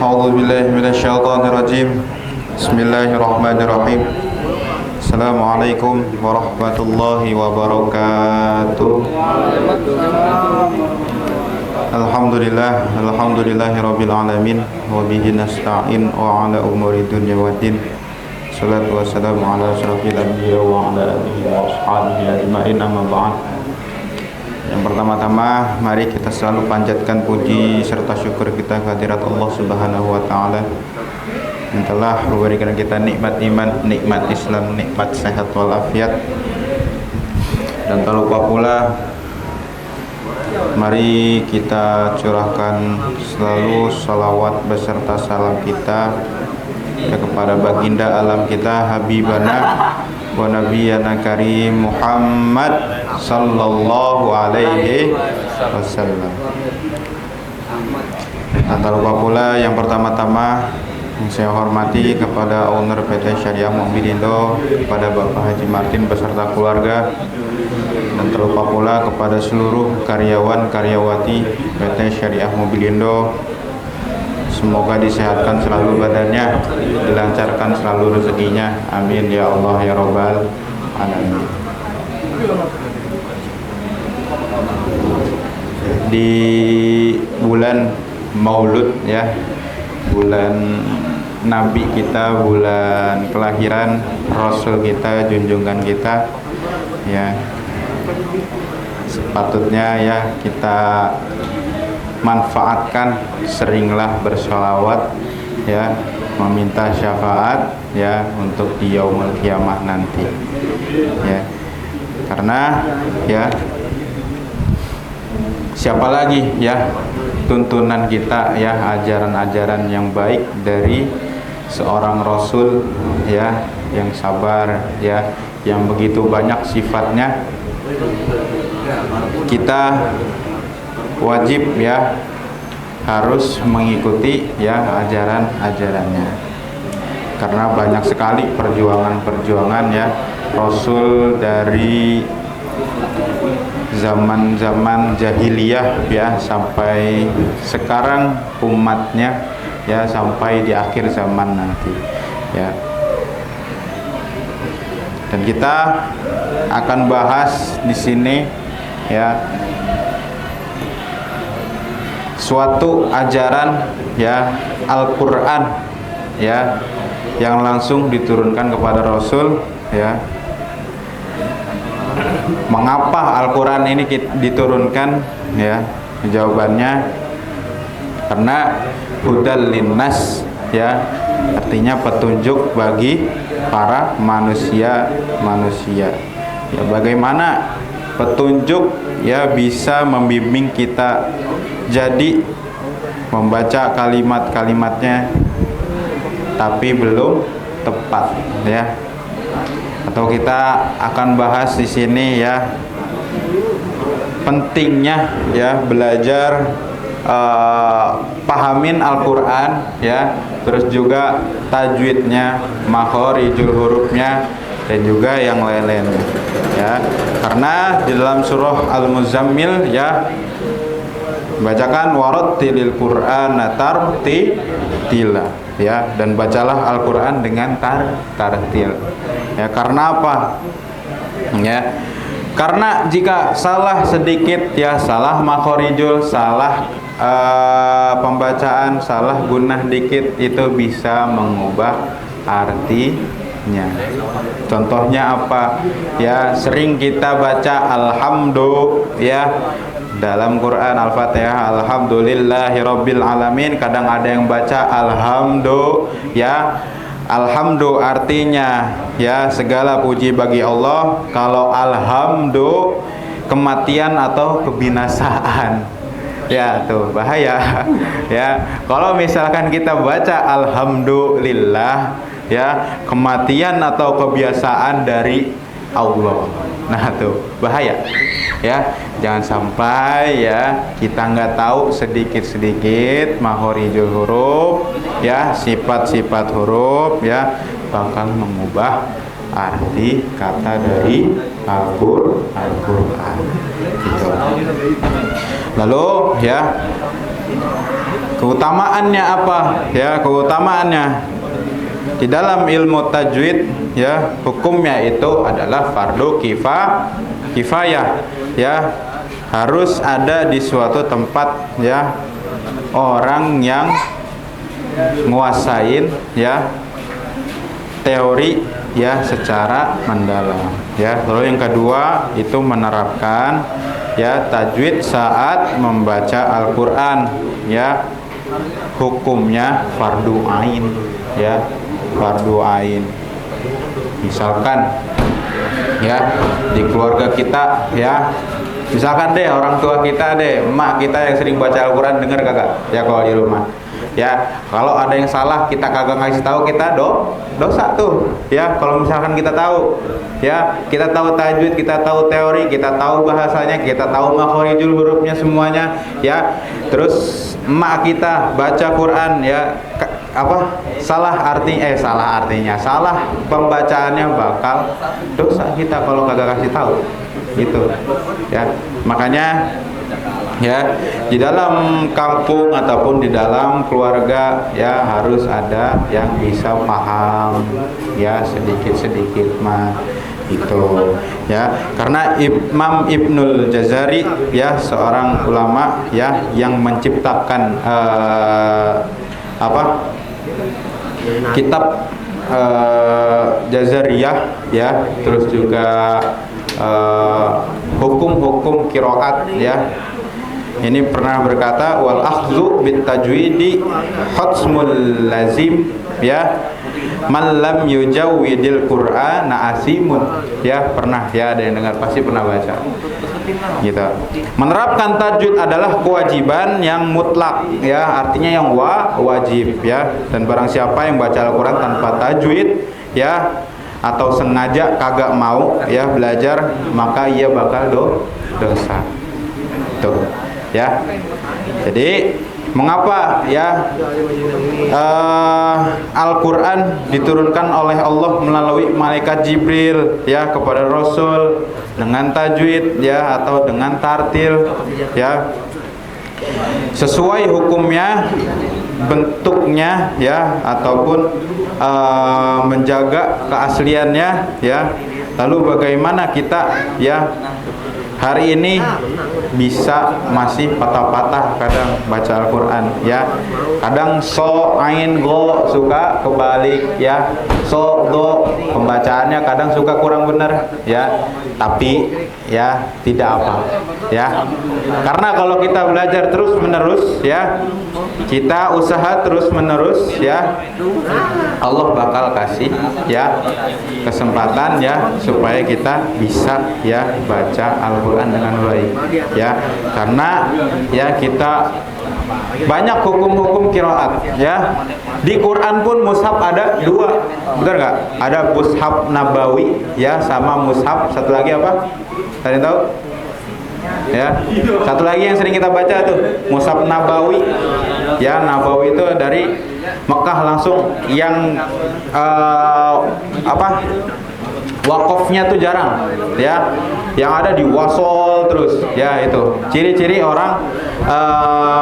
A'udzu billahi minasyaitonir rajim. Bismillahirrahmanirrahim. Assalamualaikum warahmatullahi wabarakatuh. Alhamdulillahirabbil alamin wa bihi nasta'in wa ala umuri dunya waddin. Shalatu wassalamu ala asyrafil anbiya wa ala alihi wa ashabihi ajmain, amma ba'd. Yang pertama-tama, mari kita selalu panjatkan puji serta syukur kita kehadirat Allah Subhanahu wa taala yang telah memberikan kita nikmat iman, nikmat Islam, nikmat sehat walafiat. Dan tak lupa pula, mari kita curahkan selalu salawat beserta salam kita ya kepada baginda alam kita, Habibana wa Nabiyana Karim Muhammad sallallahu alaihi wasallam. Dan tak lupa pula, yang pertama-tama yang saya hormati kepada owner PT Syariah Mobilindo, kepada Bapak Haji Martin beserta keluarga, dan terlupa pula kepada seluruh karyawan karyawati PT Syariah Mobilindo. Semoga disehatkan selalu badannya, dilancarkan selalu rezekinya, amin ya Allah ya Rabbal alamin. Di bulan Maulud ya, bulan Nabi kita, bulan kelahiran Rasul kita, junjungan kita ya, sepatutnya ya kita manfaatkan, seringlah bersolawat ya, meminta syafaat ya untuk di yaumul kiamah nanti ya, karena ya siapa lagi ya tuntunan kita ya, ajaran-ajaran yang baik dari seorang Rasul ya, yang sabar ya, yang begitu banyak sifatnya. Kita wajib ya harus mengikuti ya ajaran-ajarannya, karena banyak sekali perjuangan-perjuangan ya Rasul dari zaman-zaman jahiliyah ya sampai sekarang umatnya ya, sampai di akhir zaman nanti ya. Dan kita akan bahas di sini ya suatu ajaran ya Al-Qur'an ya, yang langsung diturunkan kepada Rasul ya. Mengapa Al-Quran ini diturunkan ya? Jawabannya karena hudal linnas ya, artinya petunjuk bagi para manusia ya. Bagaimana petunjuk ya bisa membimbing kita jadi membaca kalimat-kalimatnya tapi belum tepat ya. Atau kita akan bahas di sini ya pentingnya ya belajar pahamin Al-Qur'an ya, terus juga tajwidnya, makhorijul hurufnya, dan juga yang lain-lain ya. Karena di dalam surah Al-Muzammil ya, bacakan warattilil Qur'ana tartila ya, dan bacalah Al-Qur'an dengan tartil ya. Karena apa ya? Karena jika salah sedikit ya, salah makhorijul, salah pembacaan, salah gunah dikit, itu bisa mengubah artinya. Contohnya apa ya? Sering kita baca alhamdulillah ya dalam Quran Al-Fatihah, alhamdulillahirabbil alamin. Kadang ada yang baca alhamdulillah ya. Alhamdulillah artinya ya segala puji bagi Allah. Kalau alhamdulillah kematian atau kebinasaan ya, tuh bahaya ya. Kalau misalkan kita baca alhamdulillah ya, kematian atau kebiasaan dari Allah, nah tuh bahaya ya. Jangan sampai ya kita nggak tahu sedikit-sedikit makhorijul huruf ya, sifat-sifat huruf ya, bakal mengubah arti kata dari Al-Qur'an gitu. Lalu ya Keutamaannya apa? Ya, keutamaannya di dalam ilmu tajwid ya, hukumnya itu adalah fardu kifayah ya. Harus ada di suatu tempat ya orang yang nguasain ya teori ya secara mendalam ya. Lalu yang kedua itu menerapkan ya tajwid saat membaca Al-Qur'an ya, hukumnya fardu ain ya, fardu ain. Misalkan ya di keluarga kita ya, misalkan deh orang tua kita deh, emak kita yang sering baca Al-Qur'an, denger kagak ya kalau di rumah ya. Kalau ada yang salah kita kagak ngasih tahu, kita dosa tuh ya. Kalau misalkan kita tahu ya, kita tahu tajwid, kita tahu teori, kita tahu bahasanya, kita tahu makhorijul hurufnya semuanya ya, terus emak kita baca Quran ya salah artinya, salah pembacaannya, bakal dosa kita kalau kagak kasih tahu gitu ya. Makanya ya di dalam kampung ataupun di dalam keluarga ya harus ada yang bisa paham ya, sedikit-sedikit mah itu ya. Karena Imam Ibnul Jazari ya, seorang ulama ya yang menciptakan kitab Jazariyah ya, terus juga hukum-hukum qiraat ya, ini pernah berkata, wal akhdhu bit tajwidi hatsmul lazim ya, man lam yujawwidil qur'ana asimun ya. Pernah ya, ada yang dengar, pasti pernah baca gitu. Menerapkan tajwid adalah kewajiban yang mutlak ya, artinya yang wajib ya. Dan barang siapa yang baca Al-Qur'an tanpa tajwid ya, atau sengaja kagak mau ya belajar, maka ia bakal dosa tuh ya. Jadi mengapa ya Al-Qur'an diturunkan oleh Allah melalui malaikat Jibril ya kepada Rasul dengan tajwid ya, atau dengan tartil ya, sesuai hukumnya, bentuknya ya, ataupun menjaga keasliannya ya. Lalu bagaimana kita ya hari ini bisa masih patah-patah kadang baca Al-Qur'an ya, kadang so ain go suka kebalik ya, so do pembacaannya kadang suka kurang benar ya, tapi ya tidak apa ya, karena kalau kita belajar terus menerus ya, kita usaha terus menerus ya, Allah bakal kasih ya kesempatan ya supaya kita bisa ya baca Al-Qur'an dengan baik ya. Karena ya kita banyak hukum-hukum qiraat ya. Di Quran pun mushaf ada dua, benar nggak? Ada mushaf nabawi ya, sama mushaf satu lagi apa? Tadi tahu? Ya, satu lagi yang sering kita baca tuh mushaf nabawi ya. Nabawi itu dari Mekah langsung, yang wakofnya tuh jarang ya, yang ada di wasol terus ya. Itu ciri-ciri orang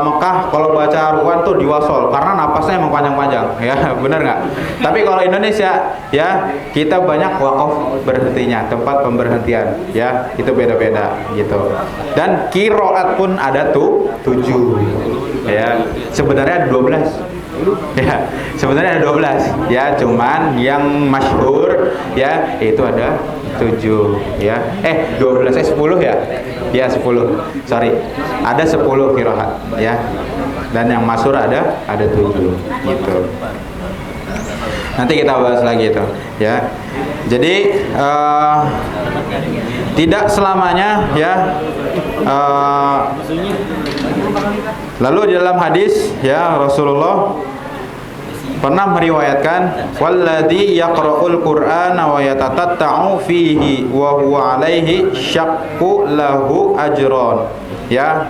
Mekah kalau baca Al-Qur'an tuh di wasol, karena napasnya emang panjang-panjang ya. Bener nggak? Tapi kalau Indonesia ya, kita banyak wakof berhentinya, tempat pemberhentian ya, itu beda-beda gitu. Dan qiraat pun ada tuh 7 ya, sebenarnya ada 12 ya, sebenarnya ada 12 ya, cuman yang masyhur ya itu ada 7 ya, 12 10 ya, ya 10, sorry, ada 10 qiraat ya, dan yang masyhur ada 7 gitu. Nanti kita bahas lagi itu ya. Jadi tidak selamanya ya. Lalu di dalam hadis ya, Rasulullah pernah meriwayatkan, walladzi yaqra'ul qur'ana wa yatatatta'u fihi wa huwa alaihi syaqqu lahu ajron ya.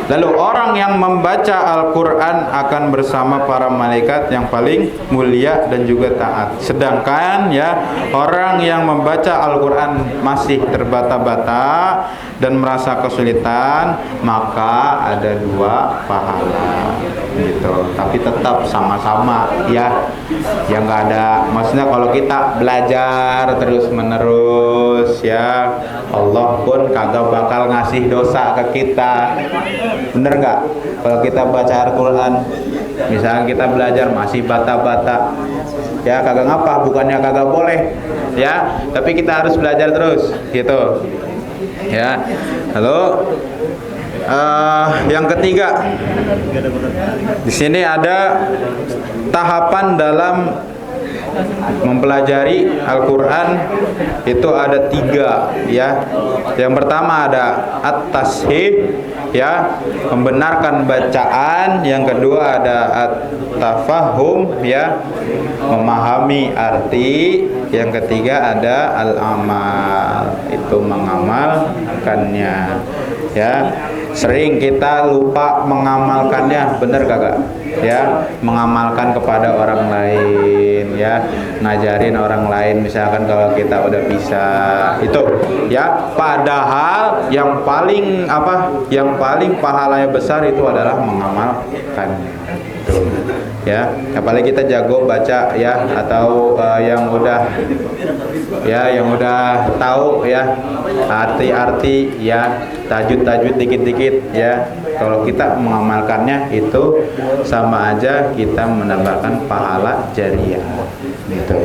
Lalu orang yang membaca Al-Quran akan bersama para malaikat yang paling mulia dan juga taat. Sedangkan ya orang yang membaca Al-Quran masih terbata-bata dan merasa kesulitan, maka ada 2 pahala gitu. Tapi tetap sama-sama ya. Yang nggak ada, maksudnya kalau kita belajar terus menerus ya, Allah pun kagak bakal ngasih dosa ke kita. Bener nggak? Kalau kita baca Al-Quran, misalnya kita belajar masih bata-bata, ya kagak ngapa, bukannya kagak boleh, ya, tapi kita harus belajar terus, gitu, ya. Lalu yang ketiga, di sini ada tahapan dalam mempelajari Al-Quran itu ada 3 ya. Yang pertama ada at-tashih ya, membenarkan bacaan. Yang kedua ada at-tafahum ya, memahami arti. Yang ketiga ada al-amal, itu mengamalkannya ya. Sering kita lupa mengamalkannya, bener kagak? Ya, mengamalkan kepada orang lain ya, ngajarin orang lain misalkan kalau kita udah bisa itu ya, padahal yang paling pahalanya besar itu adalah mengamalkan itu ya. Apalagi kita jago baca ya, atau yang udah tahu ya arti-arti ya, tajwid dikit-dikit ya. Kalau kita mengamalkannya itu sama aja kita menambahkan pahala jariah gitu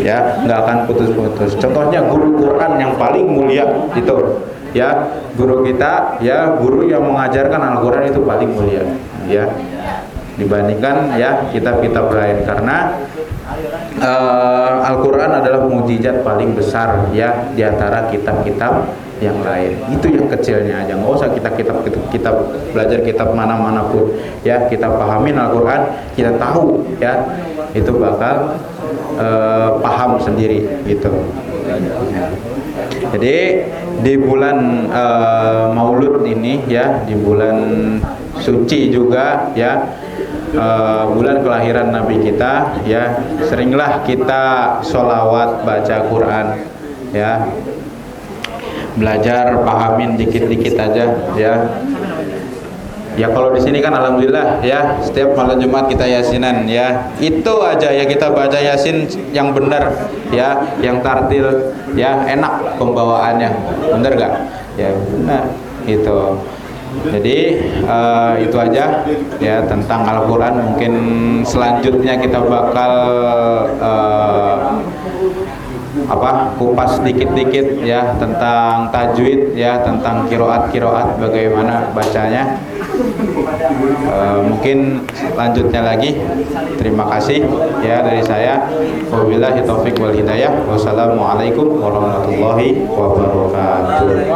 ya, nggak akan putus-putus. Contohnya guru Quran yang paling mulia itu ya, guru kita ya, guru yang mengajarkan Al-Quran itu paling mulia ya, dibandingkan ya kitab-kitab lain. Karena Al-Quran adalah mukjizat paling besar ya di antara kitab-kitab yang lain. Itu yang kecilnya aja, nggak usah kita belajar kitab mana-mana pun ya, kita pahamin Al-Quran, kita tahu ya, itu bakal paham sendiri gitu. Jadi di bulan Maulud ini ya, di bulan suci juga ya, bulan kelahiran Nabi kita ya, seringlah kita sholawat, baca Quran ya, belajar pahamin dikit-dikit aja ya. Ya kalau di sini kan alhamdulillah ya, setiap malam Jumat kita yasinan ya. Itu aja ya, kita baca yasin yang benar ya, yang tartil ya, enak pembawaannya. Bener gak? Ya benar itu. Jadi itu aja ya tentang Al-Quran. Mungkin selanjutnya kita bakal kupas dikit-dikit ya tentang tajwid ya, tentang kiroat bagaimana bacanya. Mungkin lanjutnya lagi. Terima kasih ya dari saya. Wabillahi taufik wal hidayah. Wassalamualaikum warahmatullahi wabarakatuh.